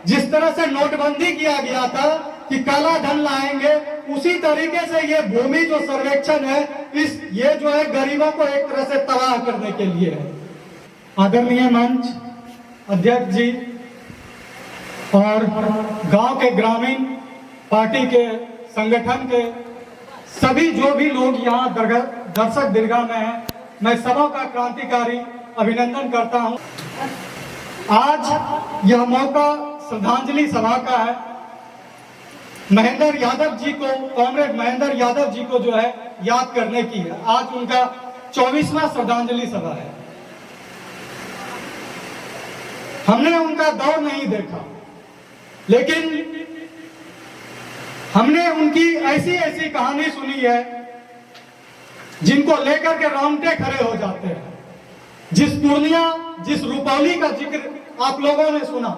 जिस तरह से नोटबंदी किया गया था कि काला धन लाएंगे, उसी तरीके से ये भूमि जो सर्वेक्षण है ये जो है गरीबों को एक तरह से तबाह करने के लिए है। आदरणीय मंच अध्यक्ष जी और गांव के ग्रामीण पार्टी के संगठन के सभी जो भी लोग यहाँ दर्शक दीर्घा में हैं, मैं सबों का क्रांतिकारी अभिनंदन करता हूँ। आज यह मौका श्रद्धांजलि सभा का है। महेंद्र यादव जी को, कॉमरेड महेंद्र यादव जी को जो है याद करने की है। आज उनका 24वां श्रद्धांजलि सभा है। हमने उनका दौर नहीं देखा, लेकिन हमने उनकी ऐसी ऐसी कहानी सुनी है जिनको लेकर के रोंगटे खड़े हो जाते हैं। जिस पूर्णिया, जिस रुपौली का जिक्र आप लोगों ने सुना,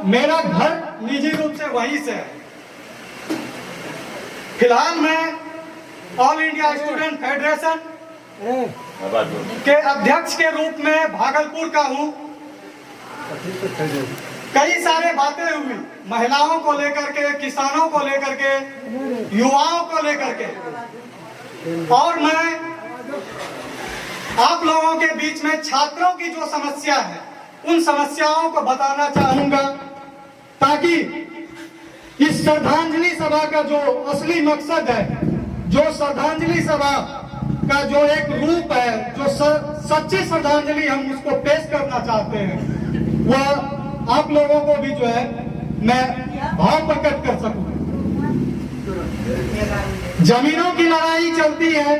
मेरा घर निजी रूप से वहीं से है। फिलहाल मैं ऑल इंडिया स्टूडेंट फेडरेशन के अध्यक्ष के रूप में भागलपुर का हूं। कई सारे बातें हुई महिलाओं को लेकर के, किसानों को लेकर के, युवाओं को लेकर के, और मैं आप लोगों के बीच में छात्रों की जो समस्या है उन समस्याओं को बताना चाहूंगा, ताकि इस श्रद्धांजलि सभा का जो असली मकसद है, जो श्रद्धांजलि सभा का जो एक रूप है, जो सच्ची श्रद्धांजलि हम उसको पेश करना चाहते हैं, वह आप लोगों को भी जो है मैं भाव प्रकट कर सकूं। जमीनों की लड़ाई चलती है,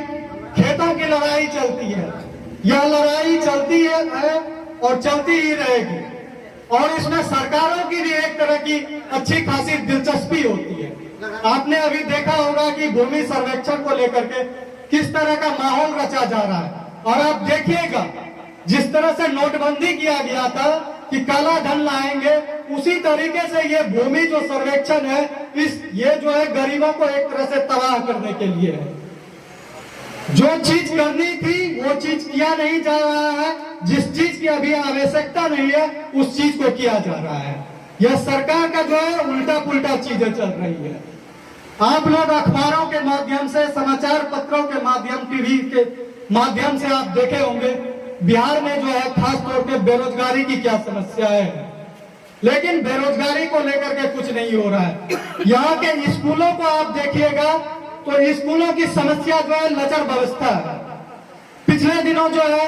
खेतों की लड़ाई चलती है, यह लड़ाई चलती है और चलती ही रहेगी। और इसमें सरकारों की भी एक तरह की अच्छी खासी दिलचस्पी होती है। आपने अभी देखा होगा कि भूमि सर्वेक्षण को लेकर के किस तरह का माहौल रचा जा रहा है। और आप देखिएगा, जिस तरह से नोटबंदी किया गया था कि काला धन लाएंगे, उसी तरीके से ये भूमि जो सर्वेक्षण है ये जो है गरीबों को एक तरह से तबाह करने के लिए है। जो चीज करनी थी वो चीज किया नहीं जा रहा है, जिस चीज की अभी आवश्यकता नहीं है उस चीज को किया जा रहा है। यह सरकार का जो है उल्टा पुल्टा चीजें चल रही है। आप लोग अखबारों के माध्यम से, समाचार पत्रों के माध्यम, टीवी के माध्यम से आप देखे होंगे बिहार में जो है खास तौर पे बेरोजगारी की क्या समस्या है। लेकिन बेरोजगारी को लेकर के कुछ नहीं हो रहा है। यहाँ के स्कूलों को आप देखिएगा तो स्कूलों की समस्या जो है लचर व्यवस्था है। पिछले दिनों जो है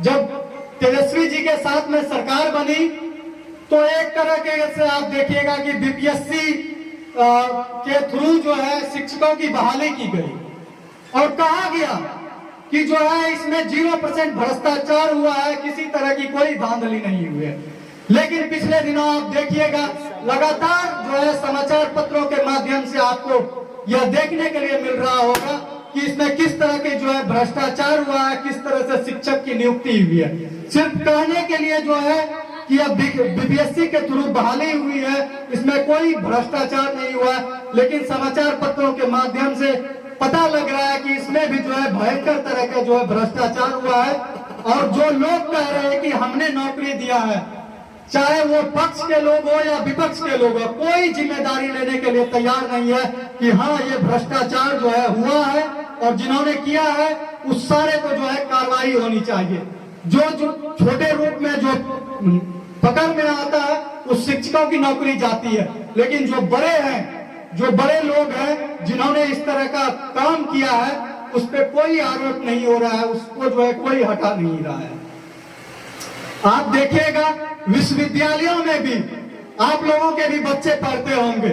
जब तेजस्वी जी के साथ में सरकार बनी तो एक तरह के से आप देखिएगा कि बीपीएससी के थ्रू जो है शिक्षकों की बहाली की गई और कहा गया कि जो है इसमें 0% भ्रष्टाचार हुआ है, किसी तरह की कोई धांधली नहीं हुई है। लेकिन पिछले दिनों आप देखिएगा लगातार जो है समाचार पत्रों के माध्यम से आपको यह देखने के लिए मिल रहा होगा कि इसमें किस तरह के जो है भ्रष्टाचार हुआ है, किस तरह से शिक्षक की नियुक्ति हुई है। सिर्फ कहने के लिए जो है कि अब बीपीएससी के थ्रू बहाली हुई है, इसमें कोई भ्रष्टाचार नहीं हुआ, लेकिन समाचार पत्रों के माध्यम से पता लग रहा है कि इसमें भी जो है भयंकर तरह का जो है भ्रष्टाचार हुआ है। और जो लोग कह रहे हैं कि हमने नौकरी दिया है, चाहे वो पक्ष के लोग हो या विपक्ष के लोग हो, कोई जिम्मेदारी लेने के लिए तैयार नहीं है कि हाँ ये भ्रष्टाचार जो है हुआ है और जिन्होंने किया है उस सारे को जो है कार्रवाई होनी चाहिए। जो छोटे रूप में जो पकड़ में आता है उस शिक्षकों की नौकरी जाती है, लेकिन जो बड़े हैं, जो बड़े लोग हैं जिन्होंने इस तरह का काम किया है उस पर कोई आरोप नहीं हो रहा है, उसको जो है कोई हटा नहीं रहा है। आप देखिएगा विश्वविद्यालयों में भी आप लोगों के भी बच्चे पढ़ते होंगे।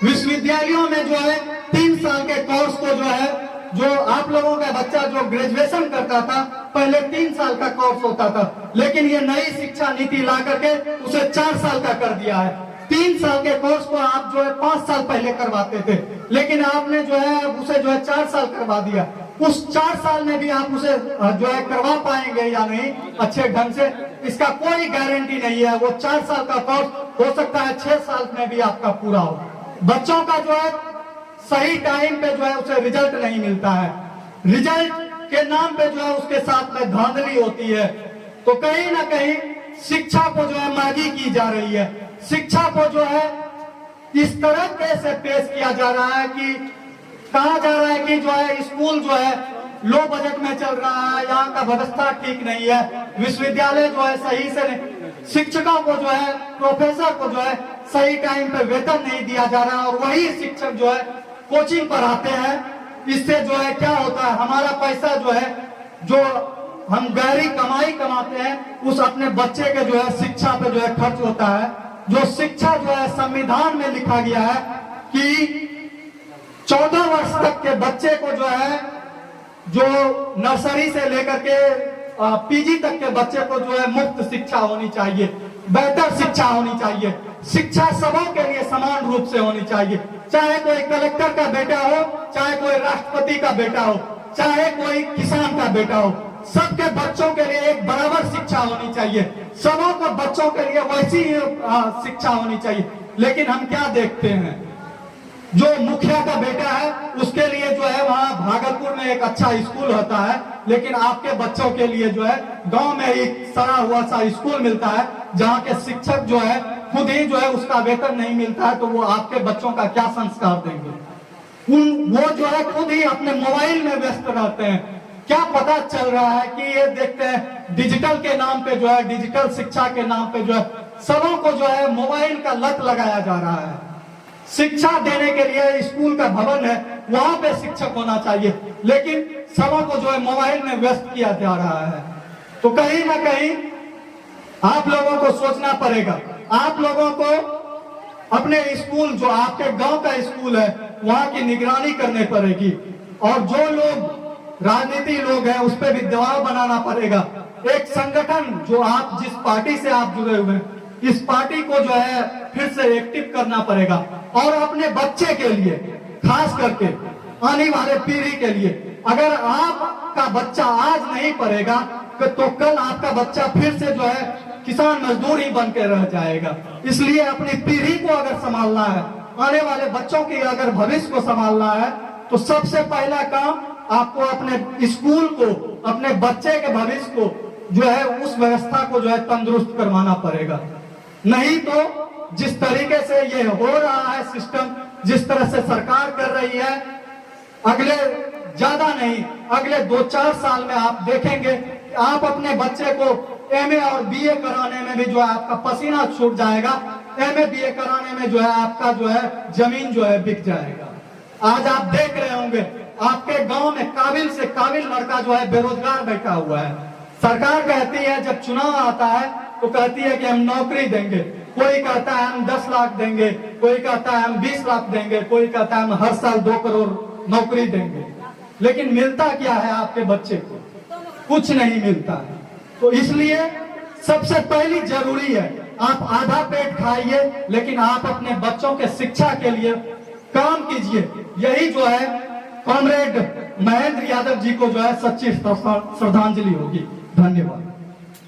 विश्वविद्यालयों में जो है 3 साल के कोर्स को जो है, जो आप लोगों का बच्चा जो ग्रेजुएशन करता था पहले 3 साल का कोर्स होता था, लेकिन ये नई शिक्षा नीति ला करके उसे 4 साल का कर दिया है। 3 साल के कोर्स को आप जो है 5 साल पहले करवाते थे, लेकिन आपने जो है उसे जो है 4 साल करवा दिया। उस 4 साल में भी आप उसे जो है करवा पाएंगे या नहीं अच्छे ढंग से, इसका कोई गारंटी नहीं है। वो 4 साल का कोर्स हो सकता है 6 साल में भी आपका पूरा हो। बच्चों का जो है सही टाइम पे जो है उसे रिजल्ट नहीं मिलता है, रिजल्ट के नाम पे जो है उसके साथ में धांधली होती है। तो कहीं ना कहीं शिक्षा को जो है मांगी की जा रही है। शिक्षा को जो है इस तरह से पेश किया जा रहा है कि कहा जा रहा है कि जो है स्कूल जो है लो बजट में चल रहा है, यहाँ का व्यवस्था ठीक नहीं है, विश्वविद्यालय जो है सही से नहीं, शिक्षकों को जो है, प्रोफेसर को जो है सही टाइम पे वेतन नहीं दिया जा रहा है, और वही शिक्षक जो है कोचिंग पर आते हैं। इससे जो है क्या होता है, हमारा पैसा जो है, जो हम गहरी कमाई कमाते हैं, उस अपने बच्चे के जो है शिक्षा पे जो है खर्च होता है। जो शिक्षा जो है संविधान में लिखा गया है कि 14 वर्ष तक के बच्चे को जो है, जो नर्सरी से लेकर के पीजी तक के बच्चे को जो है मुफ्त शिक्षा होनी चाहिए, बेहतर शिक्षा होनी चाहिए। शिक्षा सबों के लिए समान रूप से होनी चाहिए, चाहे कोई कलेक्टर का बेटा हो, चाहे कोई राष्ट्रपति का बेटा हो, चाहे कोई किसान का बेटा हो, सबके बच्चों के लिए एक बराबर शिक्षा होनी चाहिए, सबों को बच्चों के लिए वैसी शिक्षा होनी चाहिए। लेकिन हम क्या देखते हैं, जो मुखिया का बेटा है उसके लिए जो है वहां भागलपुर में एक अच्छा स्कूल होता है, लेकिन आपके बच्चों के लिए जो है गांव में एक सड़ा हुआ सा स्कूल मिलता है, जहां के शिक्षक जो है खुद ही जो है उसका वेतन नहीं मिलता है, तो वो आपके बच्चों का क्या संस्कार देंगे। वो जो है खुद ही अपने मोबाइल में व्यस्त रहते हैं। क्या पता चल रहा है कि ये देखते हैं डिजिटल के नाम पे जो है, डिजिटल शिक्षा के नाम पे जो है सबों को जो है मोबाइल का लत लगाया जा रहा है। शिक्षा देने के लिए स्कूल का भवन है, वहां पे शिक्षक होना चाहिए, लेकिन सबों को जो है मोबाइल में व्यस्त किया जा रहा है। तो कहीं ना कहीं आप लोगों को सोचना पड़ेगा, आप लोगों को अपने स्कूल, जो आपके गांव का स्कूल है, वहां की निगरानी करनी पड़ेगी, और जो लोग राजनीति लोग हैं उस पर भी दबाव बनाना पड़ेगा। एक संगठन, जो आप जिस पार्टी से आप जुड़े हुए हैं, इस पार्टी को जो है फिर से एक्टिव करना पड़ेगा, और अपने बच्चे के लिए, खास करके आने वाले पीढ़ी के लिए, अगर आपका बच्चा आज नहीं पढ़ेगा तो कल आपका बच्चा फिर से जो है किसान मजदूर ही बन के रह जाएगा। इसलिए अपनी पीढ़ी को अगर संभालना है, आने वाले बच्चों के अगर भविष्य को संभालना है, तो सबसे पहला काम आपको अपने स्कूल को, अपने बच्चे के भविष्य को जो है उस व्यवस्था को जो है तंदुरुस्त करवाना पड़ेगा। नहीं तो जिस तरीके से ये हो रहा है सिस्टम, जिस तरह से सरकार कर रही है, अगले ज्यादा नहीं, अगले 2-4 साल में आप देखेंगे कि आप अपने बच्चे को एमए और बीए कराने में भी जो है आपका पसीना छूट जाएगा, एमए बीए कराने में जो है आपका जो है जमीन जो है बिक जाएगा। आज आप देख रहे होंगे आपके गांव में काबिल से काबिल लड़का जो है बेरोजगार बैठा हुआ है। सरकार कहती है, जब चुनाव आता है तो कहती है कि हम नौकरी देंगे, कोई कहता है हम 10 लाख देंगे, कोई कहता है हम 20 लाख देंगे, कोई कहता है हम हर साल 2 करोड़ नौकरी देंगे, लेकिन मिलता क्या है आपके बच्चे को? कुछ नहीं मिलता है। तो इसलिए सबसे पहली जरूरी है, आप आधा पेट खाइए, लेकिन आप अपने बच्चों के शिक्षा के लिए काम कीजिए। यही जो है कॉमरेड महेंद्र यादव जी को जो है सच्ची श्रद्धांजलि होगी। धन्यवाद।